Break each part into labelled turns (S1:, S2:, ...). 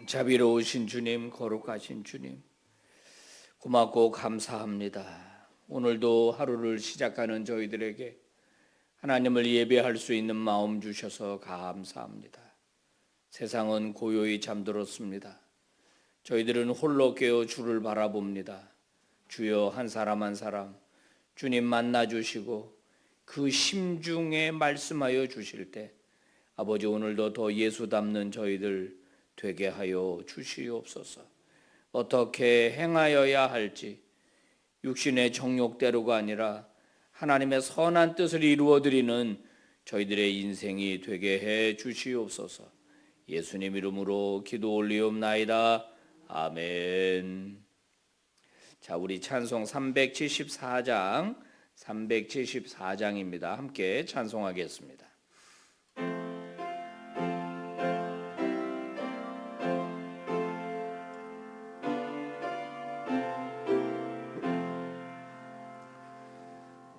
S1: 자비로우신 주님, 거룩하신 주님, 고맙고 감사합니다. 오늘도 하루를 시작하는 저희들에게 하나님을 예배할 수 있는 마음 주셔서 감사합니다. 세상은 고요히 잠들었습니다. 저희들은 홀로 깨어 주를 바라봅니다. 주여, 한 사람 한 사람 주님 만나 주시고 그 심중에 말씀하여 주실 때 아버지, 오늘도 더 예수 닮는 저희들 되게 하여 주시옵소서. 어떻게 행하여야 할지 육신의 정욕대로가 아니라 하나님의 선한 뜻을 이루어드리는 저희들의 인생이 되게 해 주시옵소서. 예수님 이름으로 기도 올리옵나이다. 아멘. 자, 우리 찬송 374장입니다. 함께 찬송하겠습니다.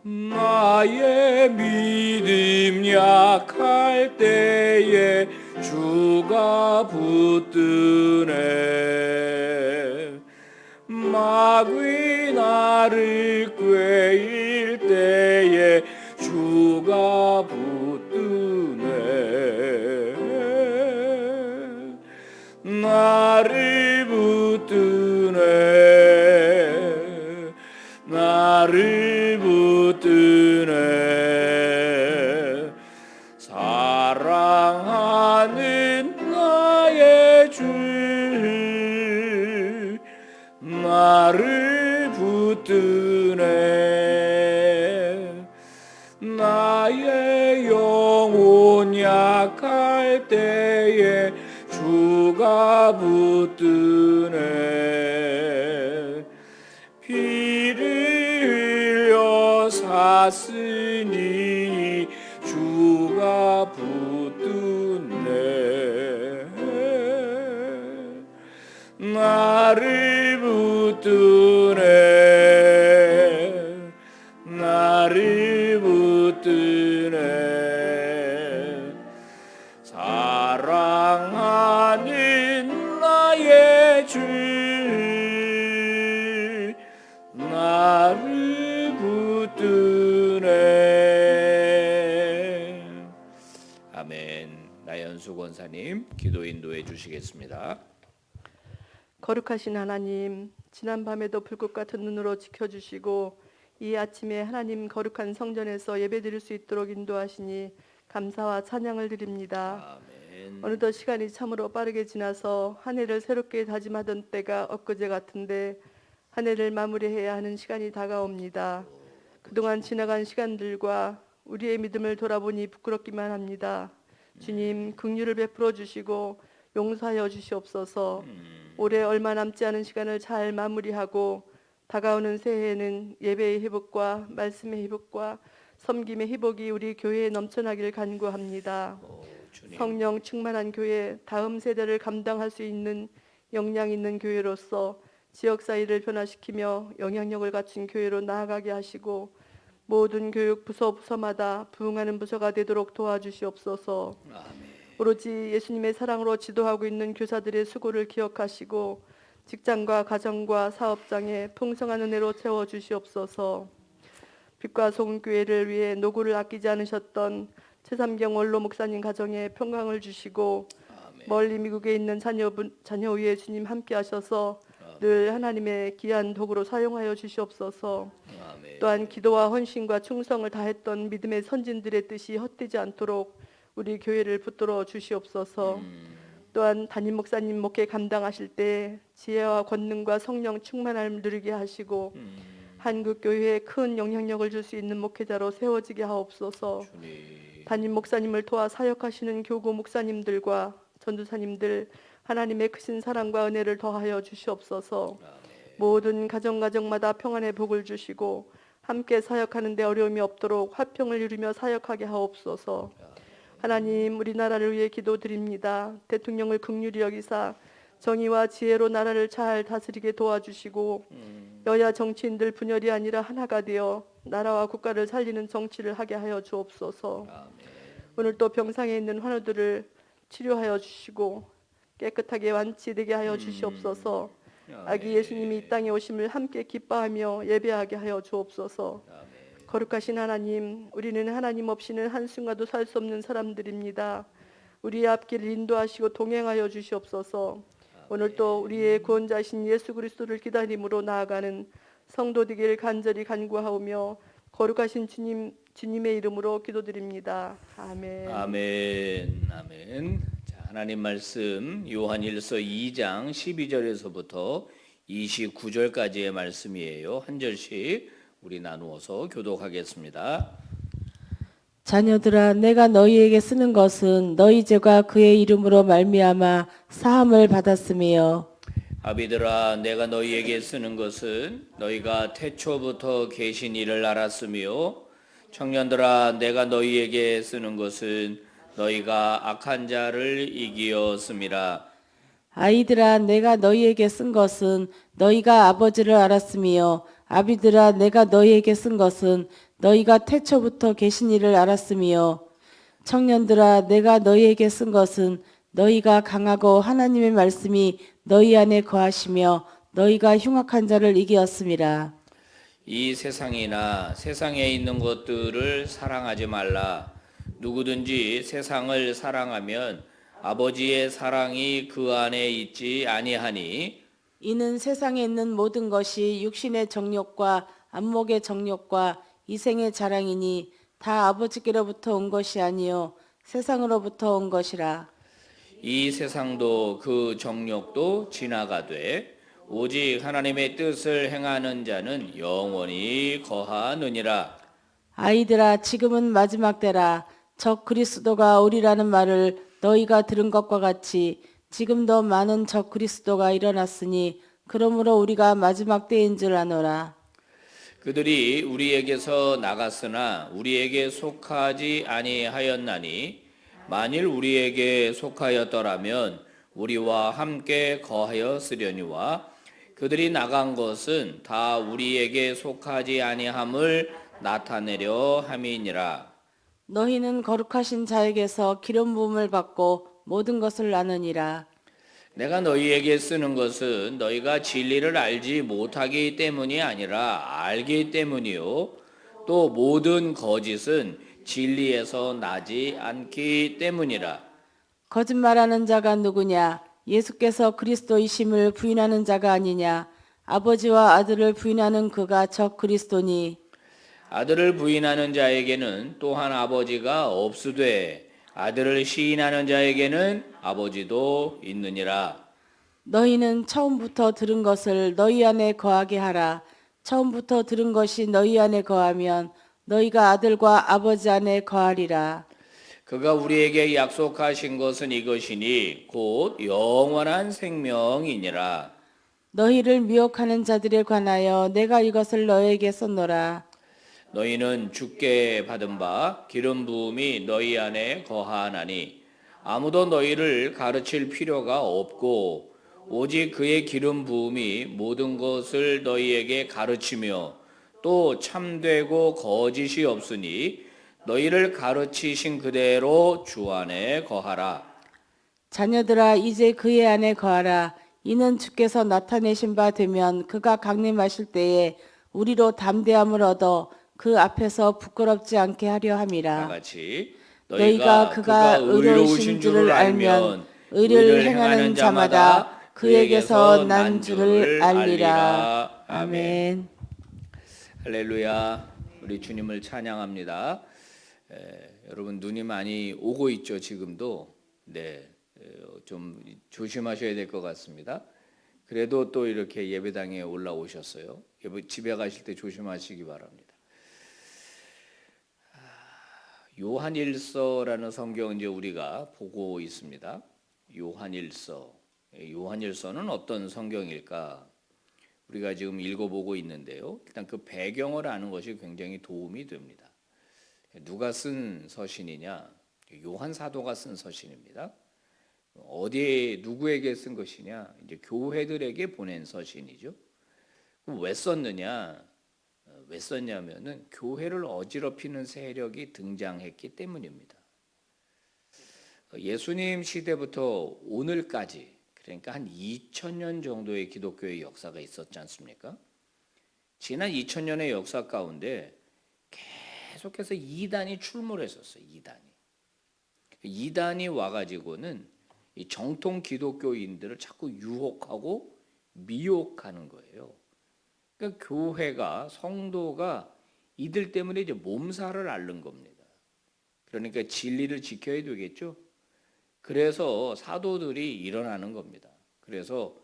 S1: 나의 믿음 약할 때에 주가 붙드네. 마귀 나를 꾀일 때에 주가 붙드네. 나를 붙드네. 나를 붙드네. 사랑하는 나의 주 나를 붙드네. 나의 영혼 약할 때에 주가 붙드네. 피를 흘려 샀으니 주가 붙드네. 나를 붙드네. 나를 붙드네. 사랑하는 나의 주 나를 붙드네. 아멘. 나연수 권사님 기도 인도해 주시겠습니다.
S2: 거룩하신 하나님, 지난 밤에도 불꽃 같은 눈으로 지켜주시고 이 아침에 하나님 거룩한 성전에서 예배드릴 수 있도록 인도하시니 감사와 찬양을 드립니다.
S1: 아멘.
S2: 어느덧 시간이 참으로 빠르게 지나서 한 해를 새롭게 다짐하던 때가 엊그제 같은데 한 해를 마무리해야 하는 시간이 다가옵니다. 그동안 지나간 시간들과 우리의 믿음을 돌아보니 부끄럽기만 합니다. 주님, 긍휼을 베풀어 주시고 용서하여 주시옵소서. 올해 얼마 남지 않은 시간을 잘 마무리하고 다가오는 새해에는 예배의 회복과 말씀의 회복과 섬김의 회복이 우리 교회에 넘쳐나길 간구합니다. 성령 충만한 교회, 다음 세대를 감당할 수 있는 역량 있는 교회로서 지역사회를 변화시키며 영향력을 갖춘 교회로 나아가게 하시고 모든 교육 부서마다 부흥하는 부서가 되도록 도와주시옵소서.
S1: 아멘.
S2: 오로지 예수님의 사랑으로 지도하고 있는 교사들의 수고를 기억하시고 직장과 가정과 사업장에 풍성한 은혜로 채워주시옵소서. 빛과 소금 교회를 위해 노고를 아끼지 않으셨던 최삼경 원로 목사님 가정에 평강을 주시고
S1: 아멘.
S2: 멀리 미국에 있는 자녀 위에 주님 함께 하셔서 늘 하나님의 귀한 도구로 사용하여 주시옵소서.
S1: 아멘.
S2: 또한 기도와 헌신과 충성을 다했던 믿음의 선진들의 뜻이 헛되지 않도록 우리 교회를 붙들어 주시옵소서. 또한 담임 목사님 목회 감당하실 때 지혜와 권능과 성령 충만함을 누리게 하시고 한국 교회에 큰 영향력을 줄 수 있는 목회자로 세워지게 하옵소서.
S1: 주님.
S2: 담임 목사님을 도와 사역하시는 교구 목사님들과 전도사님들 하나님의 크신 사랑과 은혜를 더하여 주시옵소서. 모든 가정마다 평안의 복을 주시고 함께 사역하는 데 어려움이 없도록 화평을 이루며 사역하게 하옵소서. 하나님, 우리나라를 위해 기도드립니다. 대통령을 긍휼히 여기사 정의와 지혜로 나라를 잘 다스리게 도와주시고 여야 정치인들 분열이 아니라 하나가 되어 나라와 국가를 살리는 정치를 하게 하여 주옵소서. 오늘 또 병상에 있는 환우들을 치료하여 주시고 깨끗하게 완치되게 하여 주시옵소서. 아기 예수님이 이 땅에 오심을 함께 기뻐하며 예배하게 하여 주옵소서. 거룩하신 하나님, 우리는 하나님 없이는 한순간도 살 수 없는 사람들입니다. 우리의 앞길을 인도하시고 동행하여 주시옵소서. 오늘도 우리의 구원자신 예수 그리스도를 기다림으로 나아가는 성도 되길 간절히 간구하오며 거룩하신 주님의 이름으로 기도드립니다. 아멘.
S1: 아멘. 아멘. 자, 하나님 말씀 요한일서 2장 12절에서부터 29절까지의 말씀이에요. 한 절씩 우리 나누어서 교독하겠습니다.
S3: 자녀들아, 내가 너희에게 쓰는 것은 너희 죄가 그의 이름으로 말미암아 사함을 받았으며,
S1: 아비들아, 내가 너희에게 쓰는 것은 너희가 태초부터 계신 이를 알았으며, 청년들아, 내가 너희에게 쓰는 것은 너희가 악한 자를 이기었음이라.
S3: 아이들아, 내가 너희에게 쓴 것은 너희가 아버지를 알았으며, 아비들아, 내가 너희에게 쓴 것은 너희가 태초부터 계신 이를 알았으며, 청년들아, 내가 너희에게 쓴 것은 너희가 강하고 하나님의 말씀이 너희 안에 거하시며 너희가 흉악한 자를 이기었음이라.
S1: 이 세상이나 세상에 있는 것들을 사랑하지 말라. 누구든지 세상을 사랑하면 아버지의 사랑이 그 안에 있지 아니하니,
S3: 이는 세상에 있는 모든 것이 육신의 정욕과 안목의 정욕과 이생의 자랑이니 다 아버지께로부터 온 것이 아니요 세상으로부터 온 것이라.
S1: 이 세상도 그 정욕도 지나가되 오직 하나님의 뜻을 행하는 자는 영원히 거하느니라.
S3: 아이들아, 지금은 마지막 때라. 적 그리스도가 오리라는 말을 너희가 들은 것과 같이 지금도 많은 적 그리스도가 일어났으니 그러므로 우리가 마지막 때인 줄 아노라.
S1: 그들이 우리에게서 나갔으나 우리에게 속하지 아니하였나니, 만일 우리에게 속하였더라면 우리와 함께 거하였으려니와 그들이 나간 것은 다 우리에게 속하지 아니함을 나타내려 함이니라.
S3: 너희는 거룩하신 자에게서 기름 부음을 받고 모든 것을 나누니라.
S1: 내가 너희에게 쓰는 것은 너희가 진리를 알지 못하기 때문이 아니라 알기 때문이요, 또 모든 거짓은 진리에서 나지 않기 때문이라.
S3: 거짓말하는 자가 누구냐? 예수께서 그리스도이심을 부인하는 자가 아니냐? 아버지와 아들을 부인하는 그가 적 그리스도니.
S1: 아들을 부인하는 자에게는 또한 아버지가 없으되 아들을 시인하는 자에게는 아버지도 있느니라.
S3: 너희는 처음부터 들은 것을 너희 안에 거하게 하라. 처음부터 들은 것이 너희 안에 거하면 너희가 아들과 아버지 안에 거하리라.
S1: 그가 우리에게 약속하신 것은 이것이니 곧 영원한 생명이니라.
S3: 너희를 미혹하는 자들에 관하여 내가 이것을 너희에게 썼노라.
S1: 너희는 주께 받은 바 기름 부음이 너희 안에 거하나니, 아무도 너희를 가르칠 필요가 없고 오직 그의 기름 부음이 모든 것을 너희에게 가르치며 또 참되고 거짓이 없으니 너희를 가르치신 그대로 주 안에 거하라.
S3: 자녀들아, 이제 그의 안에 거하라. 이는 주께서 나타내신 바 되면 그가 강림하실 때에 우리로 담대함을 얻어 그 앞에서 부끄럽지 않게 하려
S1: 다
S3: 함이라.
S1: 같이
S3: 너희가 그가 의로우신 줄을 알면 의를 행하는 자마다 그에게서 난 줄을 알리라. 아멘.
S1: 할렐루야. 우리 주님을 찬양합니다. 여러분 눈이 많이 오고 있죠. 지금도. 네, 좀 조심하셔야 될 것 같습니다. 그래도 또 이렇게 예배당에 올라오셨어요. 집에 가실 때 조심하시기 바랍니다. 요한일서라는 성경 이제 우리가 보고 있습니다. 요한일서는 어떤 성경일까? 우리가 지금 읽어보고 있는데요. 일단 그 배경을 아는 것이 굉장히 도움이 됩니다. 누가 쓴 서신이냐? 요한 사도가 쓴 서신입니다. 어디에 누구에게 쓴 것이냐? 이제 교회들에게 보낸 서신이죠. 그럼 왜 썼느냐? 왜 썼냐면은 교회를 어지럽히는 세력이 등장했기 때문입니다. 예수님 시대부터 오늘까지 그러니까 한 2000년 정도의 기독교의 역사가 있었지 않습니까? 지난 2000년의 역사 가운데 계속해서 이단이 출몰했었어요. 이단이 와가지고는 이 정통 기독교인들을 자꾸 유혹하고 미혹하는 거예요. 그러니까 교회가 성도가 이들 때문에 이제 몸살을 앓는 겁니다. 그러니까 진리를 지켜야 되겠죠. 그래서 사도들이 일어나는 겁니다. 그래서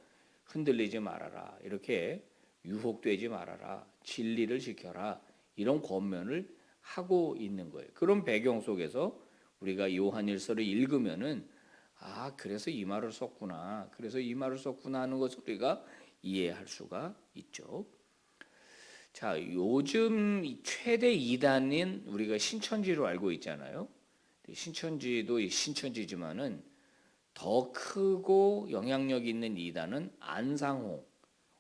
S1: 흔들리지 말아라. 이렇게 유혹되지 말아라. 진리를 지켜라. 이런 권면을 하고 있는 거예요. 그런 배경 속에서 우리가 요한일서를 읽으면은 그래서 이 말을 썼구나. 그래서 이 말을 썼구나 하는 것을 우리가 이해할 수가 있죠. 자, 요즘 최대 이단인 우리가 신천지로 알고 있잖아요. 신천지도 신천지지만은 더 크고 영향력 있는 이단은 안상홍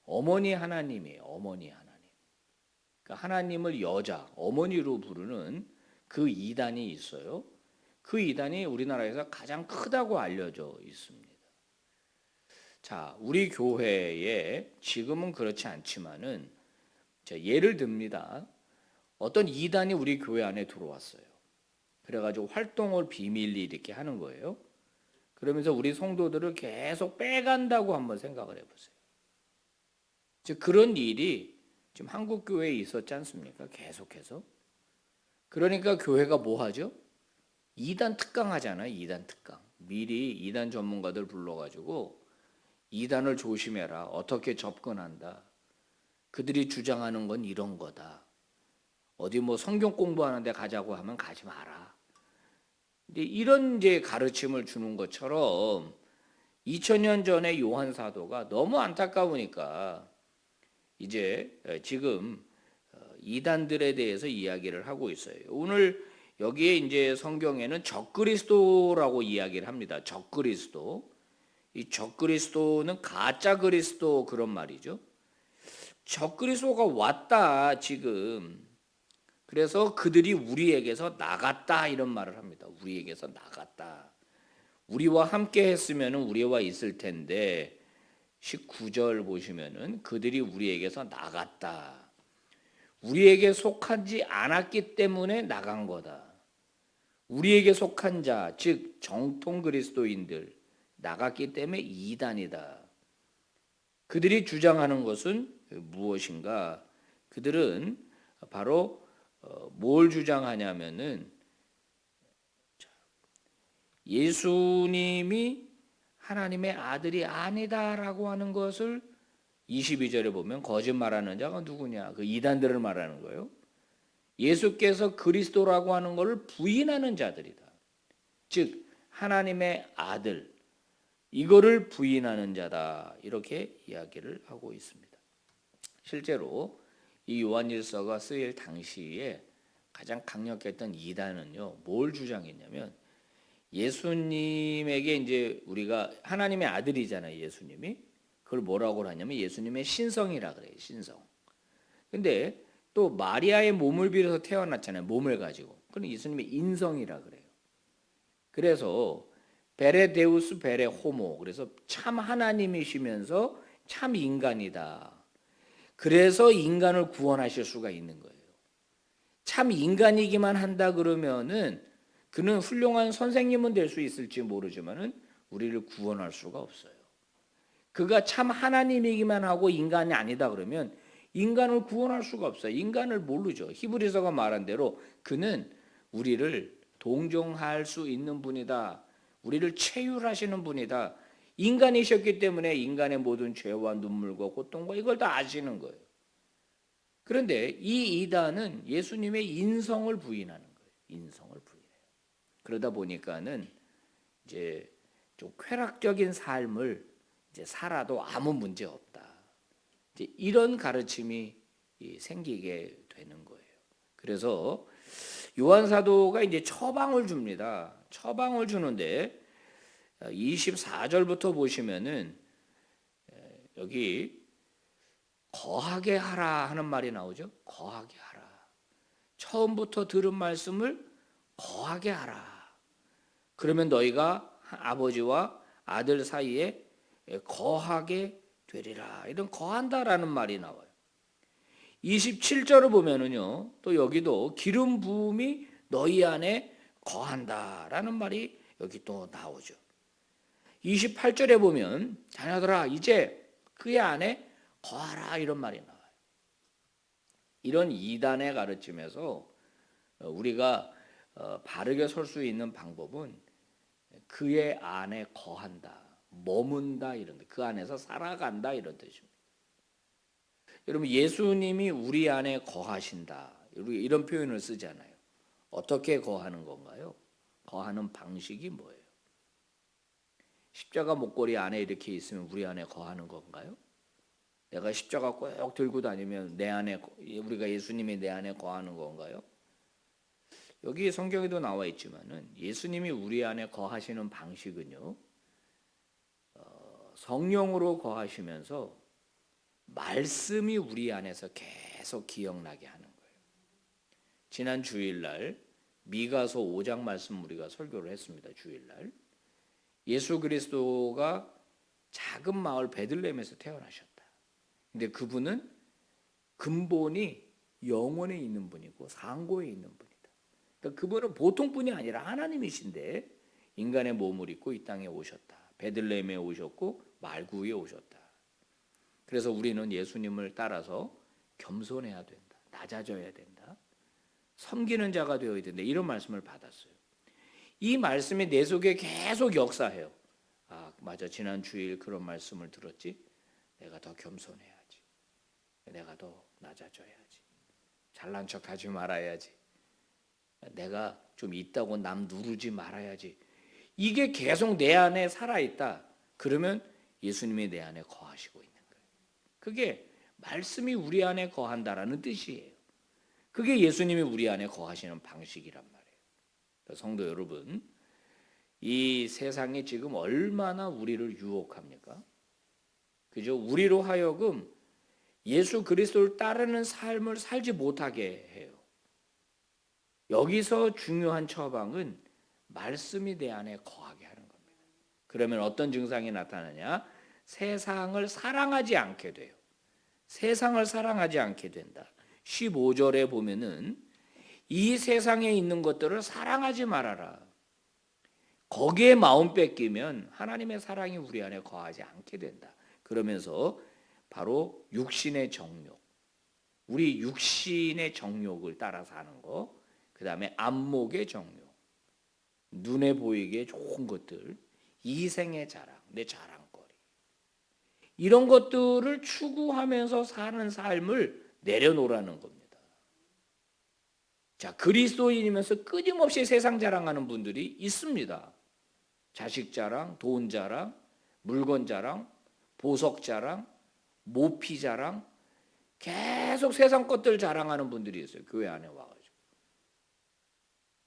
S1: 어머니 하나님이에요. 어머니 하나님. 그러니까 하나님을 여자 어머니로 부르는 그 이단이 있어요. 그 이단이 우리나라에서 가장 크다고 알려져 있습니다. 자, 우리 교회에 지금은 그렇지 않지만은 예를 듭니다. 어떤 이단이 우리 교회 안에 들어왔어요. 그래가지고 활동을 비밀리 이렇게 하는 거예요. 그러면서 우리 성도들을 계속 빼간다고 한번 생각을 해보세요. 즉 그런 일이 지금 한국 교회에 있었지 않습니까? 계속해서. 그러니까 교회가 뭐 하죠? 이단 특강 하잖아요. 이단 특강. 미리 이단 전문가들 불러가지고 이단을 조심해라. 어떻게 접근한다. 그들이 주장하는 건 이런 거다. 어디 뭐 성경 공부하는데 가자고 하면 가지 마라. 근데 이런 이제 가르침을 주는 것처럼 2000년 전에 요한 사도가 너무 안타까우니까 이제 지금 이단들에 대해서 이야기를 하고 있어요. 오늘 여기에 이제 성경에는 적그리스도라고 이야기를 합니다. 적그리스도. 이 적그리스도는 가짜 그리스도 그런 말이죠. 적그리스도가 왔다 지금. 그래서 그들이 우리에게서 나갔다 이런 말을 합니다. 우리에게서 나갔다. 우리와 함께 했으면 우리와 있을 텐데 19절 보시면은 그들이 우리에게서 나갔다. 우리에게 속하지 않았기 때문에 나간 거다. 우리에게 속한 자, 즉 정통 그리스도인들 나갔기 때문에 이단이다. 그들이 주장하는 것은 무엇인가? 그들은 바로 뭘 주장하냐면은 예수님이 하나님의 아들이 아니다라고 하는 것을 22절에 보면 거짓말하는 자가 누구냐? 그 이단들을 말하는 거예요. 예수께서 그리스도라고 하는 것을 부인하는 자들이다. 즉 하나님의 아들 이거를 부인하는 자다. 이렇게 이야기를 하고 있습니다. 실제로 이 요한일서가 쓰일 당시에 가장 강력했던 이단은요. 뭘 주장했냐면 예수님에게 이제 우리가 하나님의 아들이잖아요. 예수님이. 그걸 뭐라고 하냐면 예수님의 신성이라 그래요. 신성. 근데 또 마리아의 몸을 빌어서 태어났잖아요. 몸을 가지고. 그건 예수님의 인성이라 그래요. 그래서 베레 데우스 베레 호모. 그래서 참 하나님이시면서 참 인간이다. 그래서 인간을 구원하실 수가 있는 거예요. 참 인간이기만 한다 그러면은 그는 훌륭한 선생님은 될 수 있을지 모르지만은 우리를 구원할 수가 없어요. 그가 참 하나님이기만 하고 인간이 아니다 그러면 인간을 구원할 수가 없어요. 인간을 모르죠. 히브리서가 말한 대로 그는 우리를 동정할 수 있는 분이다. 우리를 체휼하시는 분이다. 인간이셨기 때문에 인간의 모든 죄와 눈물과 고통과 이걸 다 아시는 거예요. 그런데 이 이단은 예수님의 인성을 부인하는 거예요. 인성을 부인해요. 그러다 보니까는 이제 좀 쾌락적인 삶을 이제 살아도 아무 문제 없다. 이제 이런 가르침이 생기게 되는 거예요. 그래서 요한 사도가 이제 처방을 줍니다. 처방을 주는데 24절부터 보시면은 여기 거하게 하라 하는 말이 나오죠. 거하게 하라. 처음부터 들은 말씀을 거하게 하라. 그러면 너희가 아버지와 아들 사이에 거하게 되리라. 이런 거한다라는 말이 나와요. 27절을 보면은요. 또 여기도 기름 부음이 너희 안에 거한다라는 말이 여기 또 나오죠. 28절에 보면 자녀들아 이제 그의 안에 거하라 이런 말이 나와요. 이런 이단의 가르침에서 우리가 바르게 설 수 있는 방법은 그의 안에 거한다, 머문다 이런 그 안에서 살아간다 이런 뜻입니다. 여러분 예수님이 우리 안에 거하신다 이런 표현을 쓰잖아요. 어떻게 거하는 건가요? 거하는 방식이 뭐예요? 십자가 목걸이 안에 이렇게 있으면 우리 안에 거하는 건가요? 내가 십자가 꼭 들고 다니면 내 안에 우리가 예수님이 내 안에 거하는 건가요? 여기 성경에도 나와 있지만은 예수님이 우리 안에 거하시는 방식은요. 성령으로 거하시면서 말씀이 우리 안에서 계속 기억나게 하는 거예요. 지난 주일날 미가서 5장 말씀 우리가 설교를 했습니다. 주일날 예수 그리스도가 작은 마을 베들레헴에서 태어나셨다. 근데 그분은 근본이 영원에 있는 분이고 상고에 있는 분이다. 그러니까 그분은 보통 분이 아니라 하나님이신데 인간의 몸을 입고 이 땅에 오셨다. 베들레헴에 오셨고 말구에 오셨다. 그래서 우리는 예수님을 따라서 겸손해야 된다. 낮아져야 된다. 섬기는 자가 되어야 된다. 이런 말씀을 받았어요. 이 말씀이 내 속에 계속 역사해요. 아, 맞아. 지난 주일 그런 말씀을 들었지. 내가 더 겸손해야지. 내가 더 낮아져야지. 잘난 척하지 말아야지. 내가 좀 있다고 남 누르지 말아야지. 이게 계속 내 안에 살아있다. 그러면 예수님이 내 안에 거하시고 있는 거예요. 그게 말씀이 우리 안에 거한다라는 뜻이에요. 그게 예수님이 우리 안에 거하시는 방식이란 말이에요. 성도 여러분, 이 세상이 지금 얼마나 우리를 유혹합니까? 그죠? 우리로 하여금 예수 그리스도를 따르는 삶을 살지 못하게 해요. 여기서 중요한 처방은 말씀이 내 안에 거하게 하는 겁니다. 그러면 어떤 증상이 나타나냐? 세상을 사랑하지 않게 돼요. 세상을 사랑하지 않게 된다. 15절에 보면은 이 세상에 있는 것들을 사랑하지 말아라. 거기에 마음 뺏기면 하나님의 사랑이 우리 안에 거하지 않게 된다. 그러면서 바로 육신의 정욕, 우리 육신의 정욕을 따라서 하는 거, 그 다음에 안목의 정욕, 눈에 보이기에 좋은 것들, 이생의 자랑, 내 자랑거리, 이런 것들을 추구하면서 사는 삶을 내려놓으라는 겁니다. 자, 그리스도인이면서 끊임없이 세상 자랑하는 분들이 있습니다. 자식 자랑, 돈 자랑, 물건 자랑, 보석 자랑, 모피 자랑, 계속 세상 것들 자랑하는 분들이 있어요. 교회 안에 와가지고.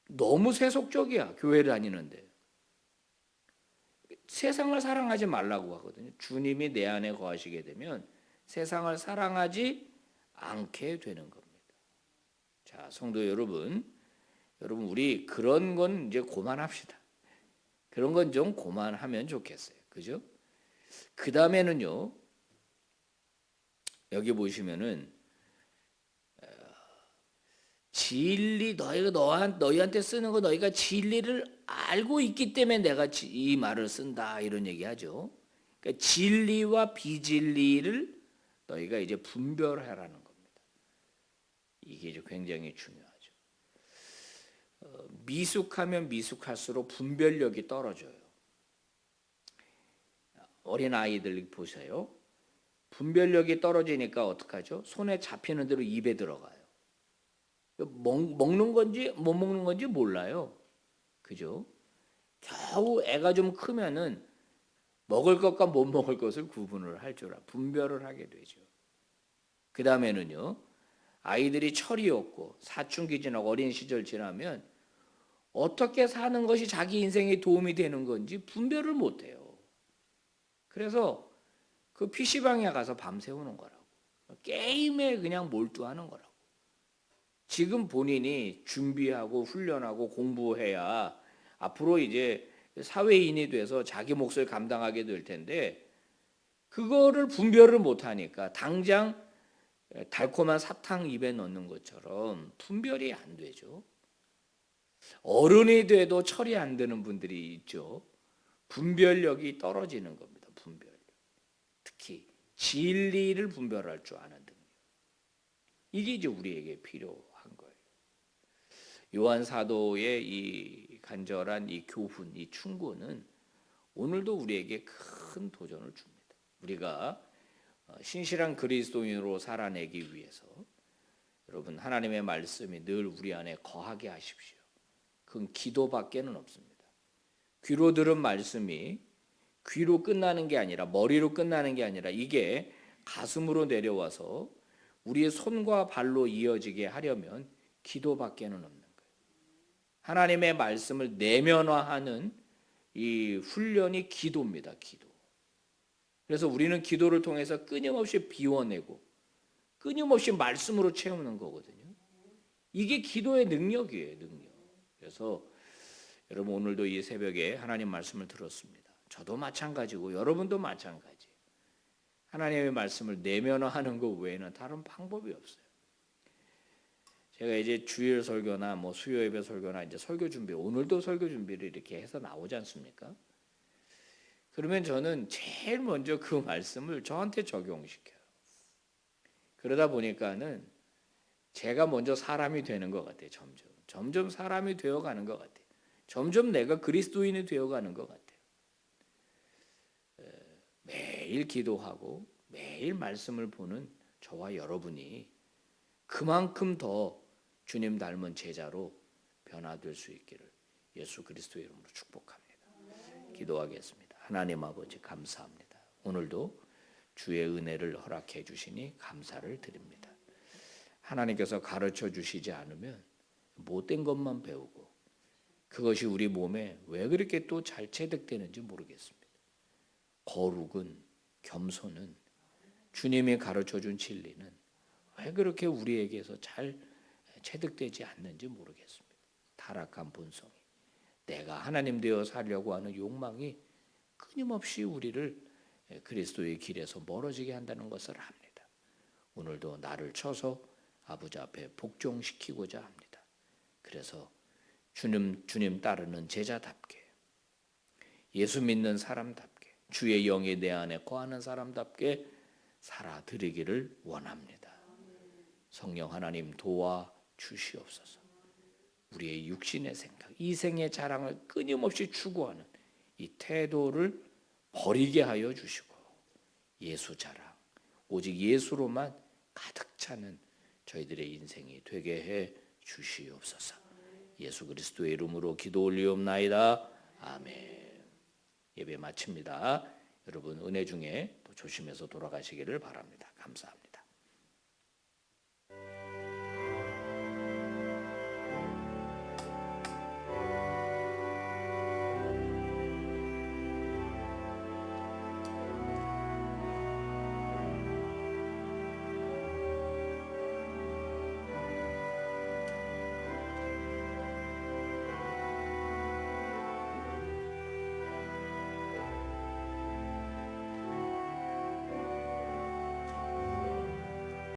S1: 너무 세속적이야. 교회 다니는데. 세상을 사랑하지 말라고 하거든요. 주님이 내 안에 거하시게 되면 세상을 사랑하지 않게 되는 겁니다. 자, 성도 여러분, 우리 그런 건 이제 그만합시다. 그런 건 좀 그만하면 좋겠어요. 그죠? 그 다음에는요, 여기 보시면은 진리, 너희한테 쓰는 거 너희가 진리를 알고 있기 때문에 내가 이 말을 쓴다 이런 얘기하죠. 그러니까 진리와 비진리를 너희가 이제 분별하라는 겁니다. 이게 이제 굉장히 중요하죠. 미숙하면 미숙할수록 분별력이 떨어져요. 어린 아이들 보세요. 분별력이 떨어지니까 어떡하죠? 손에 잡히는 대로 입에 들어가요. 먹는 건지 못 먹는 건지 몰라요. 그죠? 겨우 애가 좀 크면은 먹을 것과 못 먹을 것을 구분을 할 줄 분별을 하게 되죠. 그 다음에는요, 아이들이 철이 없고 사춘기 지나고 어린 시절 지나면 어떻게 사는 것이 자기 인생에 도움이 되는 건지 분별을 못 해요. 그래서 그 PC방에 가서 밤새우는 거라고. 게임에 그냥 몰두하는 거라고. 지금 본인이 준비하고 훈련하고 공부해야 앞으로 이제 사회인이 돼서 자기 몫을 감당하게 될 텐데 그거를 분별을 못하니까 당장 달콤한 사탕 입에 넣는 것처럼 분별이 안 되죠. 어른이 돼도 처리 안 되는 분들이 있죠. 분별력이 떨어지는 겁니다. 분별력. 특히 진리를 분별할 줄 아는 능력. 이게 이제 우리에게 필요한 거예요. 요한 사도의 이 간절한 이 교훈, 이 충고는 오늘도 우리에게 큰 도전을 줍니다. 우리가 신실한 그리스도인으로 살아내기 위해서 여러분 하나님의 말씀이 늘 우리 안에 거하게 하십시오. 그건 기도밖에는 없습니다. 귀로 들은 말씀이 귀로 끝나는 게 아니라 머리로 끝나는 게 아니라 이게 가슴으로 내려와서 우리의 손과 발로 이어지게 하려면 기도밖에는 없는 거예요. 하나님의 말씀을 내면화하는 이 훈련이 기도입니다. 기도. 그래서 우리는 기도를 통해서 끊임없이 비워내고 끊임없이 말씀으로 채우는 거거든요. 이게 기도의 능력이에요. 능력. 그래서 여러분 오늘도 이 새벽에 하나님 말씀을 들었습니다. 저도 마찬가지고 여러분도 마찬가지. 하나님의 말씀을 내면화하는 것 외에는 다른 방법이 없어요. 제가 이제 주일 설교나 뭐 수요 예배 설교나 이제 설교 준비, 오늘도 설교 준비를 이렇게 해서 나오지 않습니까? 그러면 저는 제일 먼저 그 말씀을 저한테 적용시켜요. 그러다 보니까는 제가 먼저 사람이 되는 것 같아요. 점점 사람이 되어가는 것 같아요. 점점 내가 그리스도인이 되어가는 것 같아요. 매일 기도하고 매일 말씀을 보는 저와 여러분이 그만큼 더 주님 닮은 제자로 변화될 수 있기를 예수 그리스도의 이름으로 축복합니다. 기도하겠습니다. 하나님 아버지 감사합니다. 오늘도 주의 은혜를 허락해 주시니 감사를 드립니다. 하나님께서 가르쳐 주시지 않으면 못된 것만 배우고 그것이 우리 몸에 왜 그렇게 또 잘 체득되는지 모르겠습니다. 거룩은, 겸손은, 주님이 가르쳐 준 진리는 왜 그렇게 우리에게서 잘 체득되지 않는지 모르겠습니다. 타락한 본성이, 내가 하나님 되어 살려고 하는 욕망이 끊임없이 우리를 그리스도의 길에서 멀어지게 한다는 것을 압니다. 오늘도 나를 쳐서 아버지 앞에 복종시키고자 합니다. 그래서 주님 따르는 제자답게, 예수 믿는 사람답게, 주의 영이 내 안에 거하는 사람답게 살아드리기를 원합니다. 성령 하나님 도와 주시옵소서. 우리의 육신의 생각, 이생의 자랑을 끊임없이 추구하는 이 태도를 버리게 하여 주시고 예수 자랑, 오직 예수로만 가득 차는 저희들의 인생이 되게 해 주시옵소서. 예수 그리스도의 이름으로 기도 올리옵나이다. 아멘. 예배 마칩니다. 여러분 은혜 중에 또 조심해서 돌아가시기를 바랍니다. 감사합니다.